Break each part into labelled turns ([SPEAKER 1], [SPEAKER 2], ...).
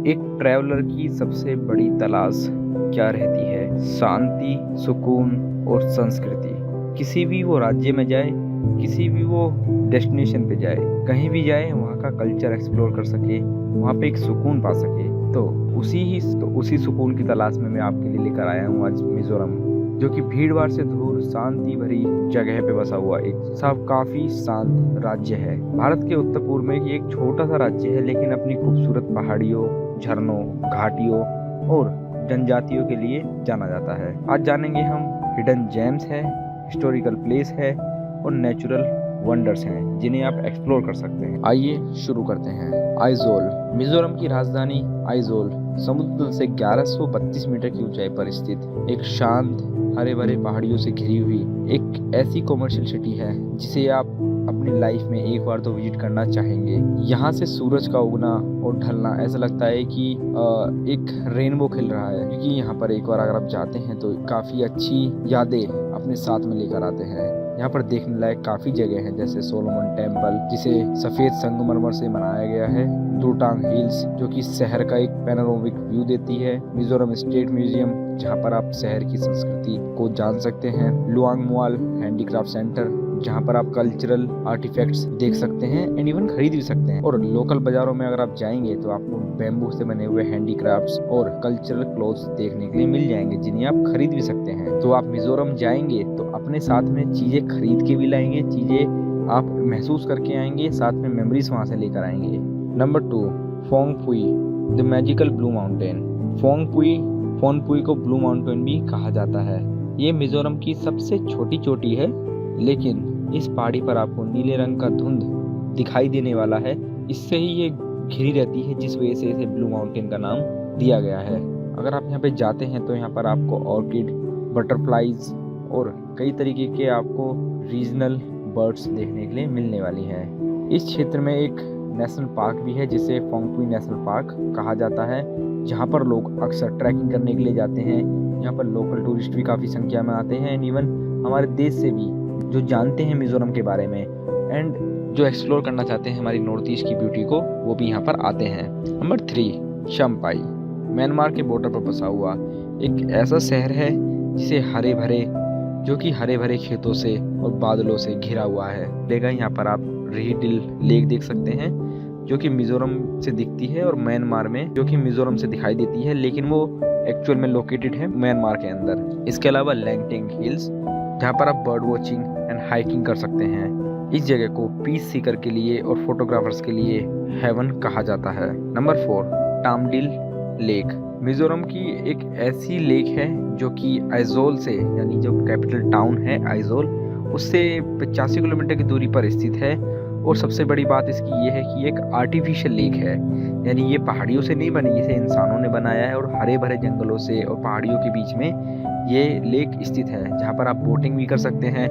[SPEAKER 1] एक ट्रैवलर की सबसे बड़ी तलाश क्या रहती है? शांति, सुकून और संस्कृति। किसी भी वो राज्य में जाए, किसी भी वो डेस्टिनेशन पे जाए, कहीं भी जाए वहाँ का कल्चर एक्सप्लोर कर सके, वहाँ पे एक सुकून पा सके। तो उसी सुकून की तलाश में मैं आपके लिए लेकर आया हूँ आज मिजोरम, जो कि भीड़-भाड़ से दूर शांति भरी जगह पे बसा हुआ एक काफी शांत राज्य है। भारत के उत्तर पूर्व में ये एक छोटा सा राज्य है, लेकिन अपनी खूबसूरत पहाड़ियों, झरनों, घाटियों और जनजातियों के लिए जाना जाता है। आज जानेंगे हम हिडन जेम्स है, हिस्टोरिकल प्लेस है और नेचुरल वंडर्स हैं जिन्हें आप एक्सप्लोर कर सकते हैं। आइए शुरू करते हैं। आइजोल। मिजोरम की राजधानी आइजोल समुद्र तल से 1132 मीटर की ऊंचाई पर स्थित एक शांत हरे भरे पहाड़ियों से घिरी हुई एक ऐसी कॉमर्शियल सिटी है जिसे आप अपनी लाइफ में एक बार तो विजिट करना चाहेंगे। यहाँ से सूरज का उगना और ढलना ऐसा लगता है कि एक रेनबो खिल रहा है, क्योंकि यहाँ पर एक बार अगर आप जाते हैं तो काफ़ी अच्छी यादें अपने साथ में लेकर आते हैं। यहाँ पर देखने लायक काफ़ी जगह हैं, जैसे सोलोमन टेम्पल जिसे सफ़ेद संगमरमर से बनाया गया है, दुटांग हिल्स जो कि शहर का एक पैनोरामिक व्यू देती है, मिजोरम स्टेट म्यूजियम जहाँ पर आप शहर की संस्कृति को जान सकते हैं, लुआंग मुआल हैंडीक्राफ्ट सेंटर जहाँ पर आप कल्चरल आर्टिफैक्ट्स देख सकते हैं एंड इवन खरीद भी सकते हैं। और लोकल बाजारों में अगर आप जाएंगे तो आपको बैम्बू से बने हुए हैंडीक्राफ्ट्स और कल्चरल क्लोथ्स देखने के लिए मिल जाएंगे जिन्हें आप खरीद भी सकते हैं। तो आप मिजोरम जाएंगे तो अपने साथ में चीज़ें खरीद के भी लाएंगे, चीज़ें आप महसूस करके आएंगे, साथ में मेमोरीज वहाँ से लेकर आएंगे। Number 2, Phawngpui the magical blue mountain. Phawngpui को ब्लू माउंटेन भी कहा जाता है। ये मिजोरम की सबसे छोटी चोटी है, लेकिन इस पहाड़ी पर आपको नीले रंग का धुंध दिखाई देने वाला है। इससे ही ये घिरी रहती है, जिस वजह से इसे ब्लू माउंटेन का नाम दिया गया है। अगर आप यहाँ पे जाते हैं तो यहाँ पर आपको ऑर्किड, बटरफ्लाईज और कई तरीके के आपको रीजनल बर्ड्स देखने के लिए मिलने वाली हैं। इस क्षेत्र में एक नेशनल पार्क भी है जिसे फोंगपुई नेशनल पार्क कहा जाता है, जहाँ पर लोग अक्सर ट्रैकिंग करने के लिए जाते हैं। यहाँ पर लोकल टूरिस्ट भी काफ़ी संख्या में आते हैं एंड इवन हमारे देश से भी जो जानते हैं मिजोरम के बारे में एंड जो एक्सप्लोर करना चाहते हैं हमारी नॉर्थ ईस्ट की ब्यूटी को, वो भी यहाँ पर आते हैं। नंबर 3, शम्पाई। म्यांमार के बॉर्डर पर बसा हुआ एक ऐसा शहर है जिसे जो कि हरे भरे खेतों से और बादलों से घिरा हुआ है। देखा यहाँ पर आप रीडिल लेक देख सकते हैं जो कि मिजोरम से दिखती है और म्यांमार में जो कि मिजोरम से दिखाई देती है, लेकिन वो एक्चुअल में लोकेटेड है म्यांमार के अंदर। इसके अलावा लैंगटिंग हिल्स जहाँ पर आप बर्ड वॉचिंग एंड हाइकिंग कर सकते हैं। इस जगह को पीस सीकर के लिए और फोटोग्राफर्स के लिए हेवन कहा जाता है। Number 4, टामडिल lake. मिजोरम की एक ऐसी लेक है जो कि आइजोल से, यानी जो कैपिटल टाउन है आइजोल, उससे 85 किलोमीटर की दूरी पर स्थित है। और सबसे बड़ी बात इसकी ये है कि एक आर्टिफिशियल लेक है, यानी ये पहाड़ियों से नहीं बनी, इसे इंसानों ने बनाया है और हरे भरे जंगलों से और पहाड़ियों के बीच में ये लेक स्थित है, जहाँ पर आप बोटिंग भी कर सकते हैं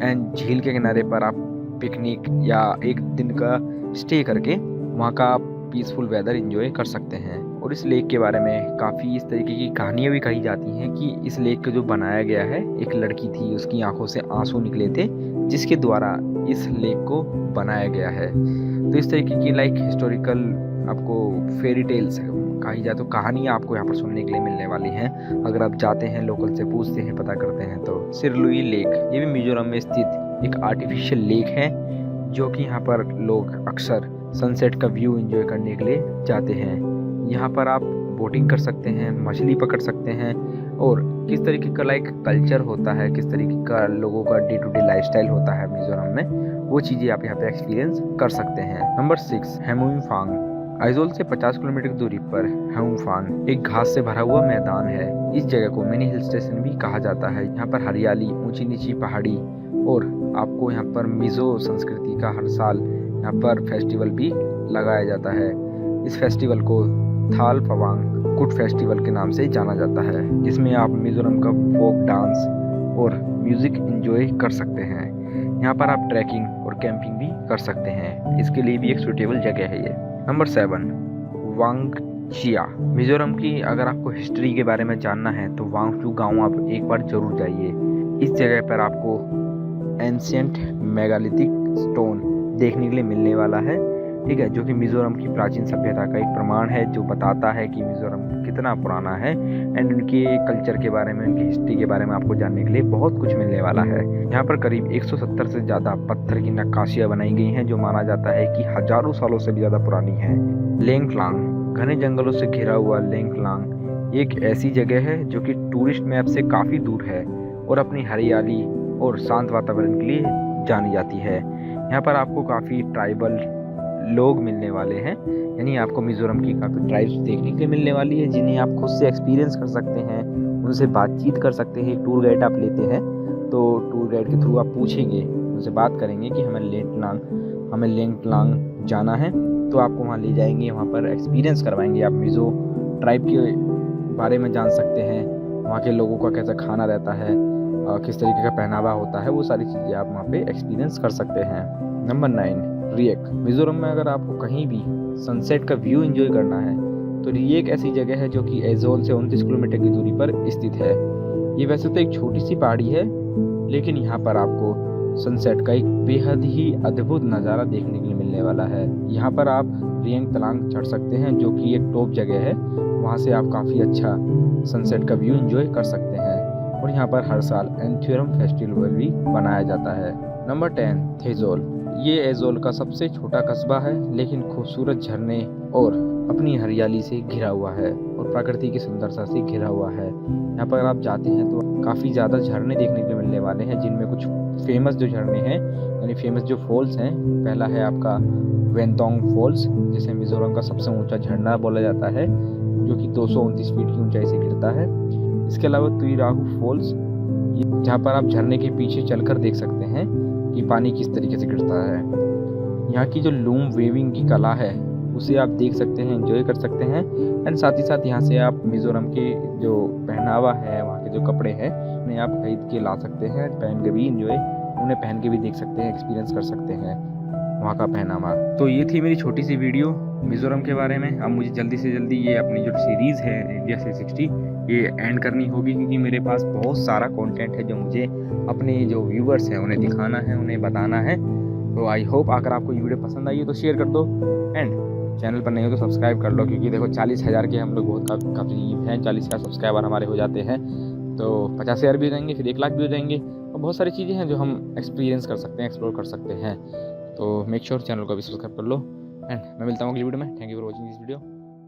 [SPEAKER 1] एंड झील के किनारे पर आप पिकनिक या एक दिन का स्टे करके वहाँ का पीसफुल वेदर एंजॉय कर सकते हैं। और इस लेक के बारे में काफ़ी इस तरीके की कहानियाँ भी कही जाती हैं कि इस लेक को जो बनाया गया है, एक लड़की थी, उसकी आंखों से आंसू निकले थे जिसके द्वारा इस लेक को बनाया गया है। तो इस तरीके की हिस्टोरिकल आपको फेरी टेल्स कही जाए तो कहानियाँ आपको यहाँ पर सुनने के लिए मिलने वाली हैं। अगर आप जाते हैं, लोकल से पूछते हैं, पता करते हैं तो सिरलुई लेक, ये भी मिजोरम में स्थित एक आर्टिफिशियल लेक है जो कि यहाँ पर लोग अक्सर सनसेट का व्यू एंजॉय करने के लिए जाते हैं। यहाँ पर आप बोटिंग कर सकते हैं, मछली पकड़ सकते हैं और किस तरीके का कल्चर होता है, किस तरीके का लोगों का डे टू डे लाइफस्टाइल होता है मिजोरम में, वो चीज़ें आप यहाँ पे एक्सपीरियंस कर सकते हैं। नंबर 6, हेमुइंफांग। आइजोल से 50 किलोमीटर की दूरी पर हेमुइंफांग एक घास से भरा हुआ मैदान है। इस जगह को मिनी हिल स्टेशन भी कहा जाता है। यहाँ पर हरियाली, ऊंची नीची पहाड़ी और आपको यहाँ पर मिजो संस्कृति का हर साल यहाँ पर फेस्टिवल भी लगाया जाता है। इस फेस्टिवल को थाल फवांग कुट फेस्टिवल के नाम से जाना जाता है, जिसमें आप मिजोरम का फोक डांस और म्यूजिक एंजॉय कर सकते हैं। यहाँ पर आप ट्रैकिंग और कैंपिंग भी कर सकते हैं, इसके लिए भी एक सूटेबल जगह है ये। नंबर 7, वांगचिया। मिजोरम की अगर आपको हिस्ट्री के बारे में जानना है तो वांगचू गांव आप एक बार जरूर जाइए। इस जगह पर आपको एंशिएंट मेगालिथिक स्टोन देखने के लिए मिलने वाला है ठीक है, जो कि मिज़ोरम की प्राचीन सभ्यता का एक प्रमाण है, जो बताता है कि मिज़ोरम कितना पुराना है। एंड उनके कल्चर के बारे में, उनकी हिस्ट्री के बारे में आपको जानने के लिए बहुत कुछ मिलने वाला है। यहाँ पर करीब 170 से ज़्यादा पत्थर की नक्काशियाँ बनाई गई हैं, जो माना जाता है कि हजारों सालों से भी ज़्यादा पुरानी हैं। लेंगक्लांग, घने जंगलों से घिरा हुआ लेंगक्लांग एक ऐसी जगह है जो कि टूरिस्ट मैप से काफ़ी दूर है और अपनी हरियाली और शांत वातावरण के लिए जानी जाती है। यहाँ पर आपको काफ़ी ट्राइबल लोग मिलने वाले हैं, यानी आपको मिज़ोरम की काफ़ी ट्राइब्स देखने के लिए मिलने वाली है, जिन्हें आप खुद से एक्सपीरियंस कर सकते हैं, उनसे बातचीत कर सकते हैं। टूर गाइड आप लेते हैं तो टूर गाइड के थ्रू आप पूछेंगे, उनसे बात करेंगे कि हमें लेंगक्लांग जाना है, तो आपको वहाँ ले जाएंगे, वहाँ पर एक्सपीरियंस करवाएंगे। आप मिज़ो ट्राइब के बारे में जान सकते हैं, वहाँ के लोगों का कैसा खाना रहता है, किस तरीके का पहनावा होता है, वो सारी चीज़ें आप वहाँ पे एक्सपीरियंस कर सकते हैं। नंबर 9, रिएक। मिज़ोरम में अगर आपको कहीं भी सनसेट का व्यू एंजॉय करना है तो रिएक ऐसी जगह है जो कि एजोल से 29 किलोमीटर की दूरी पर स्थित है। ये वैसे तो एक छोटी सी पहाड़ी है, लेकिन यहाँ पर आपको सनसेट का एक बेहद ही अद्भुत नज़ारा देखने के लिए मिलने वाला है। यहाँ पर आप रिएंग तलांग चढ़ सकते हैं, जो कि एक टॉप जगह है, वहाँ से आप काफ़ी अच्छा सनसेट का व्यू एंजॉय कर सकते हैं। और यहाँ पर हर साल एंथुरम फेस्टिवल भी मनाया जाता है। नंबर 10, थेजोल। ये एजोल का सबसे छोटा कस्बा है, लेकिन खूबसूरत झरने और अपनी हरियाली से घिरा हुआ है और प्रकृति की सुंदरता से घिरा हुआ है। यहाँ पर आप जाते हैं तो काफ़ी ज़्यादा झरने देखने के लिए मिलने वाले हैं, जिनमें कुछ फेमस जो झरने हैं, यानी फेमस जो फॉल्स हैं, पहला है आपका वेंतोंग फॉल्स, जिसे मिज़ोरम का सबसे ऊंचा झरना बोला जाता है, जो कि 229 फीट की ऊंचाई से गिरता है। इसके अलावा तुइराहू फॉल्स, जहाँ पर आप झरने के पीछे चलकर देख सकते हैं कि पानी किस तरीके से गिरता है। यहाँ की जो लूम वेविंग की कला है उसे आप देख सकते हैं, एंजॉय कर सकते हैं। एंड साथ ही साथ यहाँ से आप मिज़ोरम के जो पहनावा है, वहाँ के जो कपड़े हैं, उन्हें आप खरीद के ला सकते हैं, पहन के भी उन्हें पहन के भी देख सकते हैं, एक्सपीरियंस कर सकते हैं वहाँ का पहनावा। तो ये थी मेरी छोटी सी वीडियो मिज़ोरम के बारे में। अब मुझे जल्दी से जल्दी ये अपनी जो सीरीज़ है इंडिया 360 ये एंड करनी होगी, क्योंकि मेरे पास बहुत सारा कंटेंट है जो मुझे अपने जो व्यूवर्स हैं उन्हें दिखाना है, उन्हें बताना है। तो आई होप अगर आपको ये वीडियो पसंद आई है तो शेयर कर दो, एंड चैनल पर नहीं हो तो सब्सक्राइब कर लो, क्योंकि देखो 40,000 के हम लोग बहुत काफ़ी हैं, 40,000 सब्सक्राइबर हमारे हो जाते हैं तो 50,000 भी हो जाएंगे, फिर 1 लाख भी हो जाएंगे, और बहुत सारी चीज़ें हैं जो हम एक्सपीरियंस कर सकते हैं, एक्सप्लोर कर सकते हैं। तो मेक श्योर चैनल को भी सब्सक्राइब कर लो, एंड मैं मिलता हूँ अगली वीडियो में। Thank you for watching this video.